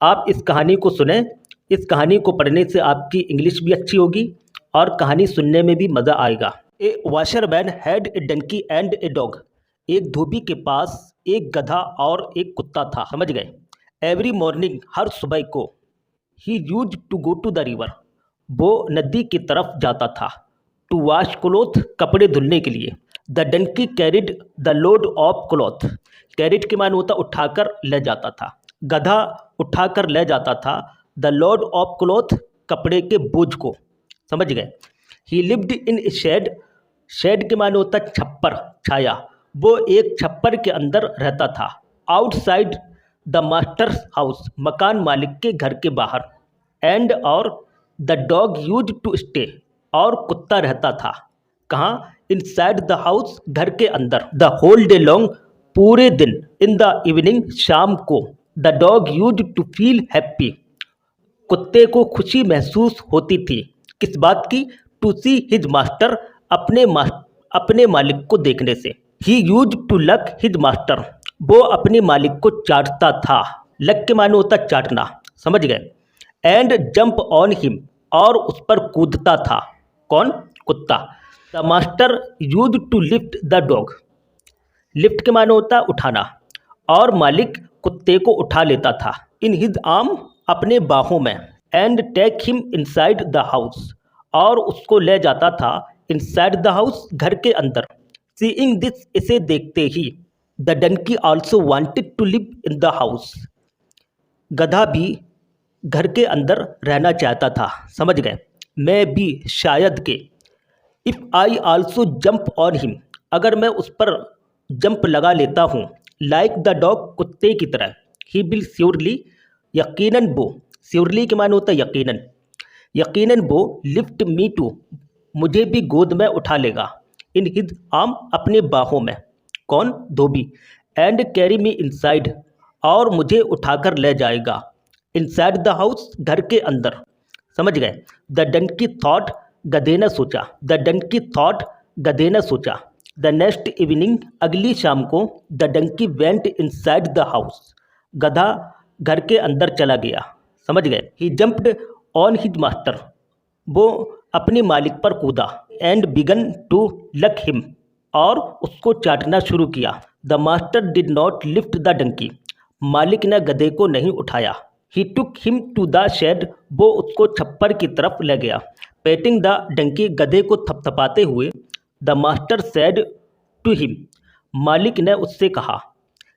आप इस कहानी को सुने। इस कहानी को पढ़ने से आपकी इंग्लिश भी अच्छी होगी और कहानी सुनने में भी मज़ा आएगा। A washerman had a donkey and a dog. एक धोबी के पास एक गधा और एक कुत्ता था। समझ गए। एवरी मॉर्निंग, हर सुबह को, he used to go to the river, वो नदी की तरफ जाता था। टू वॉश क्लोथ, कपड़े धुलने के लिए। The donkey carried the load of cloth. Carried के माने होता उठाकर ले जाता था। गधा उठाकर ले जाता था। द लोड ऑफ क्लॉथ, कपड़े के बोझ को। समझ गए। He lived in a shed. Shed के माने होता छप्पर, छाया। वो एक छप्पर के अंदर रहता था। आउटसाइड द मास्टर्स हाउस, मकान मालिक के घर के बाहर। एंड और the dog use to stay, और कुत्ता रहता था कहाँ? इनसाइड द हाउस, घर के अंदर। द होल डे लॉन्ग, पूरे दिन। इन द इवनिंग, शाम को। The dog use to feel happy, कुत्ते को खुशी महसूस होती थी। किस बात की? टू सी हिज मास्टर, अपने मालिक को देखने से। He used to lick his master, वो अपने मालिक को चाटता था। लक के माने होता चाटना। समझ गए। एंड जंप ऑन हिम, और उस पर कूदता था। कौन? कुत्ता। The master use to lift the dog. Lift के माने होता उठाना, और मालिक कुत्ते को उठा लेता था। इन हिज आर्म, अपने बाहों में। And take him inside the house, और उसको ले जाता था इनसाइड द हाउस, घर के अंदर। सीइंग दिस, इसे देखते ही। The donkey also wanted to live in the house, गधा भी घर के अंदर रहना चाहता था। समझ गए। मैं भी, शायद के। If I also jump on him, अगर मैं उस पर जंप लगा लेता हूँ। लाइक द डॉग, कुत्ते की तरह। ही विल श्योरली, यकीनन वो। श्योरली के माने होता है यकीनन। यकीनन वो लिफ्ट मी टू, मुझे भी गोद में उठा लेगा। इन हिज आर्म, अपने बाहों में। कौन? धोबी। एंड कैरी मी इनसाइड, और मुझे उठाकर ले जाएगा। इनसाइड द हाउस, घर के अंदर। समझ गए। द डंकी थॉट, गधे ने सोचा। द डंकी थॉट, गधे ने सोचा। द नेक्स्ट इवनिंग, अगली शाम को। The donkey went inside the house, गधा घर के अंदर चला गया। समझ गए। He jumped on his master, वो अपने मालिक पर कूदा। And began to lick him, और उसको चाटना शुरू किया। The master did not lift the donkey, मालिक ने गधे को नहीं उठाया। He took him to the shed, वो उसको छप्पर की तरफ ले गया। पेटिंग द डंकी, गधे को थपथपाते हुए। The master said to him, मालिक ने उससे कहा।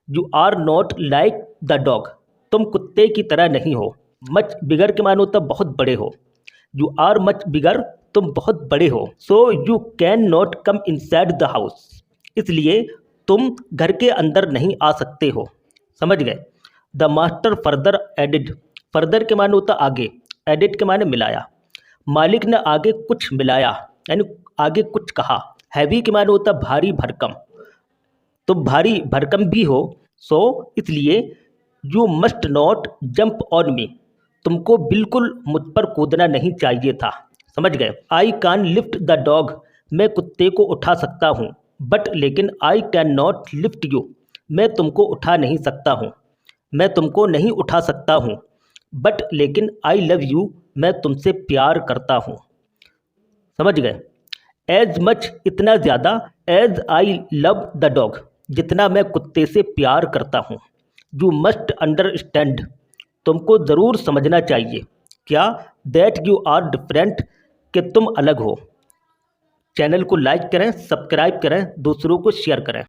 You are not like the dog, तुम कुत्ते की तरह नहीं हो। मच बिगर के मानो तब बहुत बड़े हो। यू आर मच बिगर, तुम बहुत बड़े हो। So you can not come inside the house, इसलिए तुम घर के अंदर नहीं आ सकते हो। समझ गए। The master further added, further के माने होता आगे, एडिड के माने मिलाया। मालिक ने आगे कुछ मिलाया, यानी आगे कुछ कहा। हैवी के माने होता भारी भरकम, तो भारी भरकम भी हो। सो इसलिए you must not jump on me, तुमको बिल्कुल मुझ पर कूदना नहीं चाहिए था। समझ गए। I can lift the dog, मैं कुत्ते को उठा सकता हूँ। बट लेकिन, I can not lift you, मैं तुमको उठा नहीं सकता हूँ। मैं तुमको नहीं उठा सकता हूँ। बट लेकिन, आई लव यू, मैं तुमसे प्यार करता हूँ। समझ गए। एज मच, इतना ज़्यादा। As I love the dog, जितना मैं कुत्ते से प्यार करता हूँ। यू मस्ट अंडरस्टैंड, तुमको ज़रूर समझना चाहिए। क्या? दैट यू आर डिफरेंट, कि तुम अलग हो। चैनल को लाइक करें, सब्सक्राइब करें, दूसरों को शेयर करें।